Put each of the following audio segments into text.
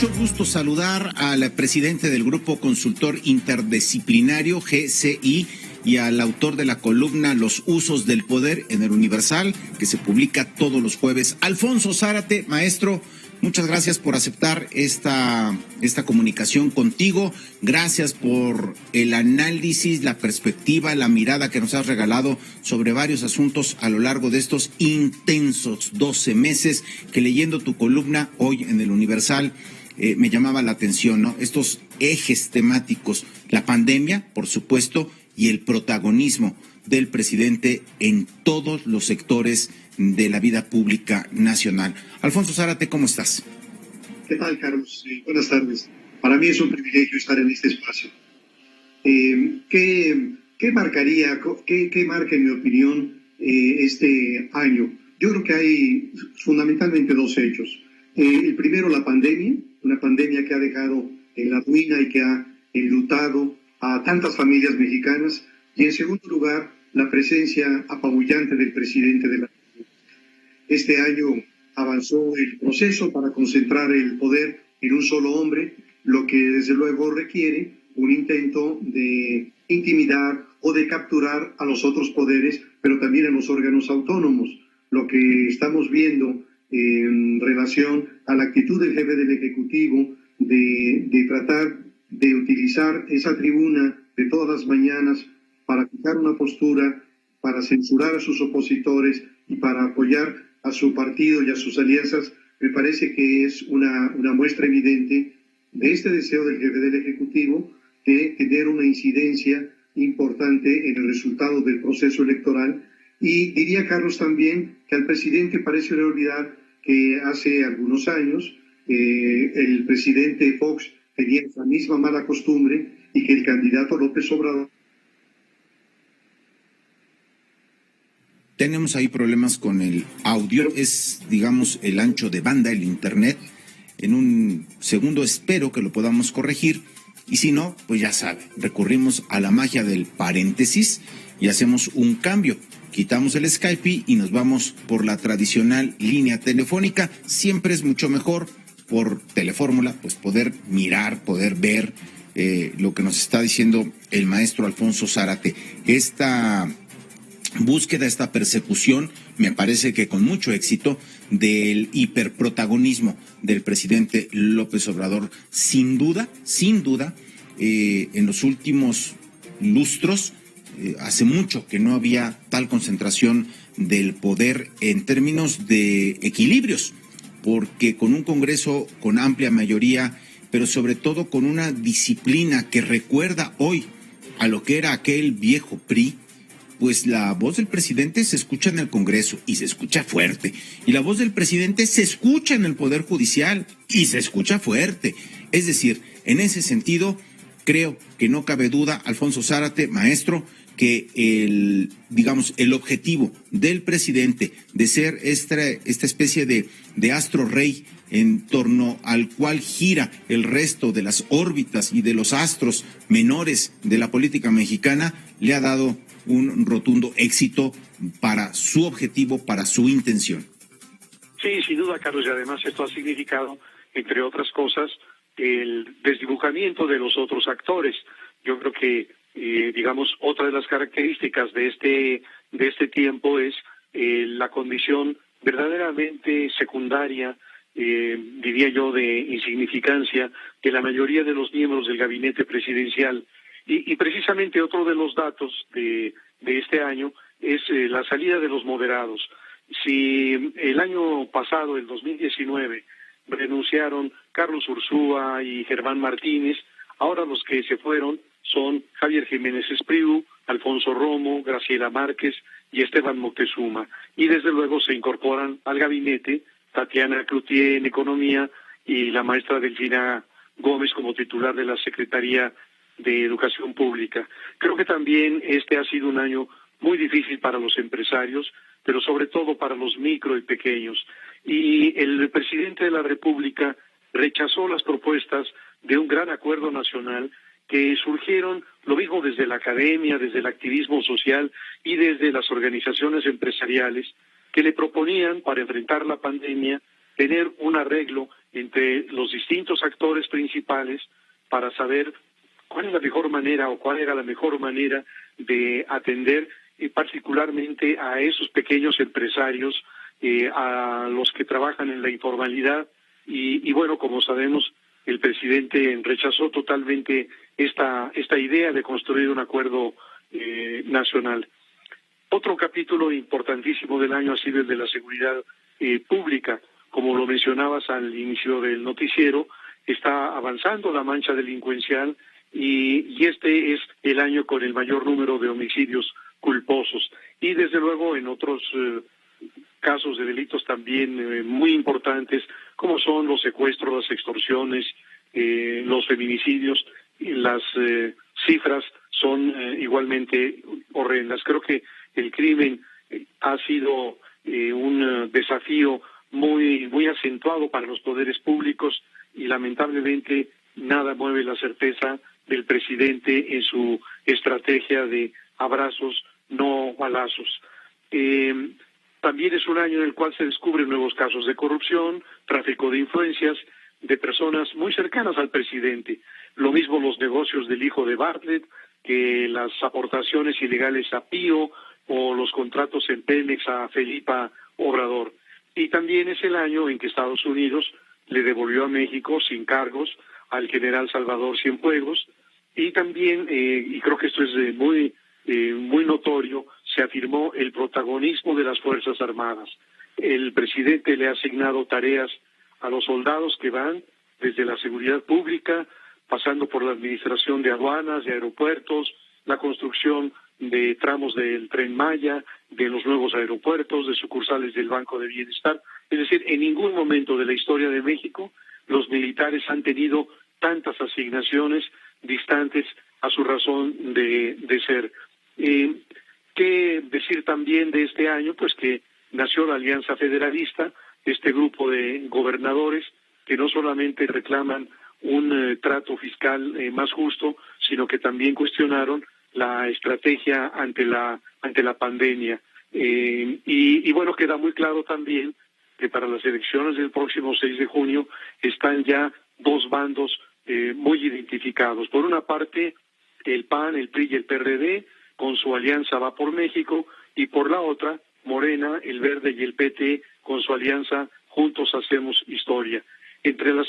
mucho gusto saludar al presidente del Grupo Consultor Interdisciplinario, GCI, y al autor de la columna Los Usos del Poder en el Universal, que se publica todos los jueves. Alfonso Zárate, maestro, muchas gracias por aceptar esta comunicación contigo. Gracias por el análisis, la perspectiva, la mirada que nos has regalado sobre varios asuntos a lo largo de estos intensos 12 meses que, leyendo tu columna hoy en el Universal, me llamaba la atención, ¿no? Estos ejes temáticos, la pandemia, por supuesto, y el protagonismo del presidente en todos los sectores de la vida pública nacional. Alfonso Zárate, ¿cómo estás? ¿Qué tal, Carlos? Buenas tardes. Para mí es un privilegio estar en este espacio. ¿Qué marca, en mi opinión, este año? Yo creo que hay fundamentalmente dos hechos. El primero, la pandemia, una pandemia que ha dejado en la ruina y que ha enlutado a tantas familias mexicanas. Y en segundo lugar, la presencia apabullante del presidente de la República. Este año avanzó el proceso para concentrar el poder en un solo hombre, lo que desde luego requiere un intento de intimidar o de capturar a los otros poderes, pero también a los órganos autónomos. Lo que estamos viendo en relación a la actitud del jefe del Ejecutivo de tratar de utilizar esa tribuna de todas las mañanas para fijar una postura, para censurar a sus opositores y para apoyar a su partido y a sus alianzas, me parece que es una muestra evidente de este deseo del jefe del Ejecutivo de tener una incidencia importante en el resultado del proceso electoral. Y diría, Carlos, también que al presidente parece olvidar que hace algunos años el presidente Fox tenía esa misma mala costumbre y que el candidato López Obrador... Tenemos ahí problemas con el audio, es, digamos, el ancho de banda, el internet. En un segundo espero que lo podamos corregir, y si no, pues ya sabe, recurrimos a la magia del paréntesis y hacemos un cambio. Quitamos el Skype y nos vamos por la tradicional línea telefónica. Siempre es mucho mejor por Telefórmula, pues poder mirar, poder ver lo que nos está diciendo el maestro Alfonso Zárate. Esta búsqueda, esta persecución, me parece que con mucho éxito, del hiperprotagonismo del presidente López Obrador. Sin duda, en los últimos lustros, hace mucho que no había tal concentración del poder en términos de equilibrios, porque con un Congreso con amplia mayoría, pero sobre todo con una disciplina que recuerda hoy a lo que era aquel viejo PRI, pues la voz del presidente se escucha en el Congreso y se escucha fuerte, y la voz del presidente se escucha en el Poder Judicial y se escucha fuerte. Es decir, en ese sentido, creo que no cabe duda, Alfonso Zárate, maestro, que el objetivo del presidente de ser esta especie de astro rey en torno al cual gira el resto de las órbitas y de los astros menores de la política mexicana, le ha dado un rotundo éxito para su objetivo, para su intención. Sí, sin duda, Carlos, y además esto ha significado, entre otras cosas, el desdibujamiento de los otros actores. Yo creo que, otra de las características de este tiempo es la condición verdaderamente secundaria, diría yo, de insignificancia de la mayoría de los miembros del gabinete presidencial. Y precisamente otro de los datos de este año es la salida de los moderados. Si el año pasado, el 2019, renunciaron Carlos Ursúa y Germán Martínez, ahora los que se fueron son Javier Jiménez Espriu, Alfonso Romo, Graciela Márquez y Esteban Moctezuma. Y desde luego se incorporan al gabinete Tatiana Cloutier en Economía y la maestra Delfina Gómez como titular de la Secretaría de Educación Pública. Creo que también este ha sido un año muy difícil para los empresarios, pero sobre todo para los micro y pequeños. Y el presidente de la República rechazó las propuestas de un gran acuerdo nacional que surgieron, lo mismo desde la academia, desde el activismo social y desde las organizaciones empresariales, que le proponían, para enfrentar la pandemia, tener un arreglo entre los distintos actores principales para saber cuál es la mejor manera o cuál era la mejor manera de atender particularmente a esos pequeños empresarios, a los que trabajan en la informalidad y bueno, como sabemos, el presidente rechazó totalmente esta idea de construir un acuerdo nacional. Otro capítulo importantísimo del año ha sido el de la seguridad pública. Como lo mencionabas al inicio del noticiero, está avanzando la mancha delincuencial y este es el año con el mayor número de homicidios culposos. Y desde luego en otros casos de delitos también muy importantes, como son los secuestros, las extorsiones, los feminicidios, y las cifras son igualmente horrendas. Creo que el crimen ha sido un desafío muy acentuado para los poderes públicos y lamentablemente nada mueve la certeza del presidente en su estrategia de abrazos, no balazos. También es un año en el cual se descubren nuevos casos de corrupción, tráfico de influencias de personas muy cercanas al presidente. Lo mismo los negocios del hijo de Bartlett, que las aportaciones ilegales a Pío o los contratos en Pemex a Felipa Obrador. Y también es el año en que Estados Unidos le devolvió a México sin cargos al general Salvador Cienfuegos y también, y creo que esto es muy notorio, se afirmó el protagonismo de las Fuerzas Armadas. El presidente le ha asignado tareas a los soldados que van desde la seguridad pública, pasando por la administración de aduanas, de aeropuertos, la construcción de tramos del Tren Maya, de los nuevos aeropuertos, de sucursales del Banco de Bienestar. Es decir, en ningún momento de la historia de México los militares han tenido tantas asignaciones distantes a su razón de ser. ¿Qué decir también de este año? Pues que nació la Alianza Federalista, este grupo de gobernadores que no solamente reclaman un trato fiscal más justo, sino que también cuestionaron la estrategia ante la pandemia. Y bueno, queda muy claro también que para las elecciones del próximo 6 de junio están ya dos bandos muy identificados. Por una parte, el PAN, el PRI y el PRD, con su alianza Va por México, y por la otra, Morena, el Verde y el PT, con su alianza Juntos Hacemos Historia. Entre las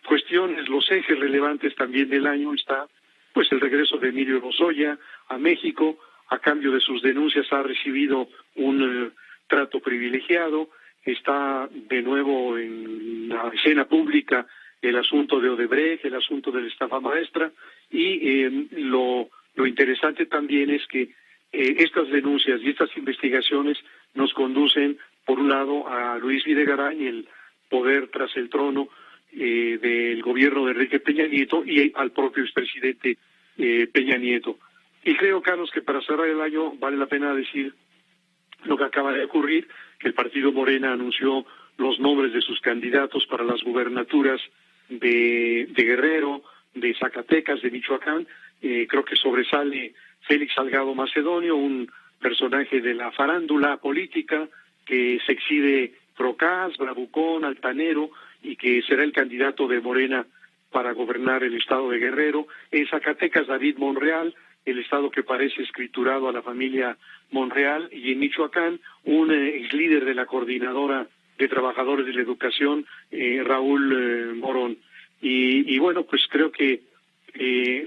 cuestiones, los ejes relevantes también del año está pues el regreso de Emilio Lozoya a México. A cambio de sus denuncias ha recibido un trato privilegiado. Está de nuevo en la escena pública el asunto de Odebrecht, el asunto de la estafa maestra, y lo interesante también es que estas denuncias y estas investigaciones nos conducen, por un lado, a Luis Videgaray, el poder tras el trono del gobierno de Enrique Peña Nieto, y al propio expresidente Peña Nieto. Y creo, Carlos, que para cerrar el año vale la pena decir lo que acaba de ocurrir, que el partido Morena anunció los nombres de sus candidatos para las gubernaturas de Guerrero, de Zacatecas, de Michoacán. Creo que sobresale Félix Salgado Macedonio, un personaje de la farándula política que se exhibe procaz, bravucón, altanero, y que será el candidato de Morena para gobernar el estado de Guerrero. En Zacatecas, David Monreal, el estado que parece escriturado a la familia Monreal, y en Michoacán, un ex líder de la coordinadora de trabajadores de la educación, Raúl Morón. Y bueno, pues creo que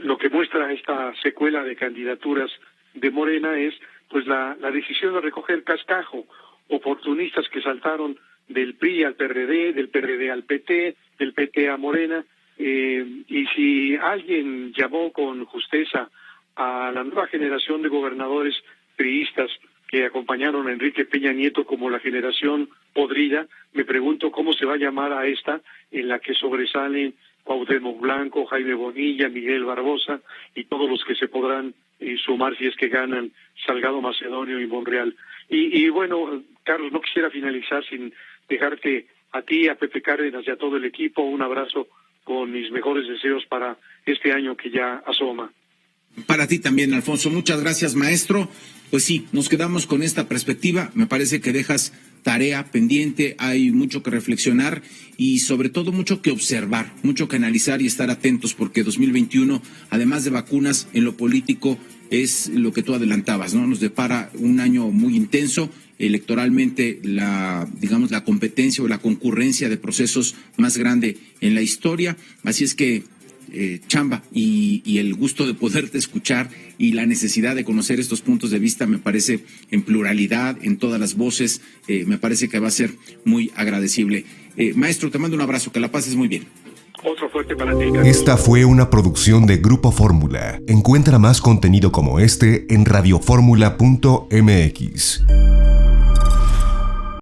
lo que muestra esta secuela de candidaturas de Morena es pues la decisión de recoger cascajo, oportunistas que saltaron del PRI al PRD, del PRD al PT, del PT a Morena, y si alguien llamó con justeza a la nueva generación de gobernadores priistas que acompañaron a Enrique Peña Nieto como la generación podrida, me pregunto cómo se va a llamar a esta, en la que sobresalen Cuauhtémoc Blanco, Jaime Bonilla, Miguel Barbosa y todos los que se podrán sumar si es que ganan Salgado Macedonio y Monreal. Y bueno, Carlos, no quisiera finalizar sin dejarte a ti, a Pepe Cárdenas y a todo el equipo un abrazo con mis mejores deseos para este año que ya asoma. Para ti también, Alfonso. Muchas gracias, maestro. Pues sí, nos quedamos con esta perspectiva. Me parece que dejas tarea pendiente, hay mucho que reflexionar y sobre todo mucho que observar, mucho que analizar y estar atentos, porque 2021, además de vacunas, en lo político es lo que tú adelantabas, ¿no? Nos depara un año muy intenso, electoralmente la competencia o la concurrencia de procesos más grande en la historia, así es que chamba y el gusto de poderte escuchar y la necesidad de conocer estos puntos de vista me parece en pluralidad, en todas las voces, me parece que va a ser muy agradecible. Maestro, te mando un abrazo, que la pases muy bien. Otro fuerte para ti. Esta fue una producción de Grupo Fórmula. Encuentra más contenido como este en radioformula.mx.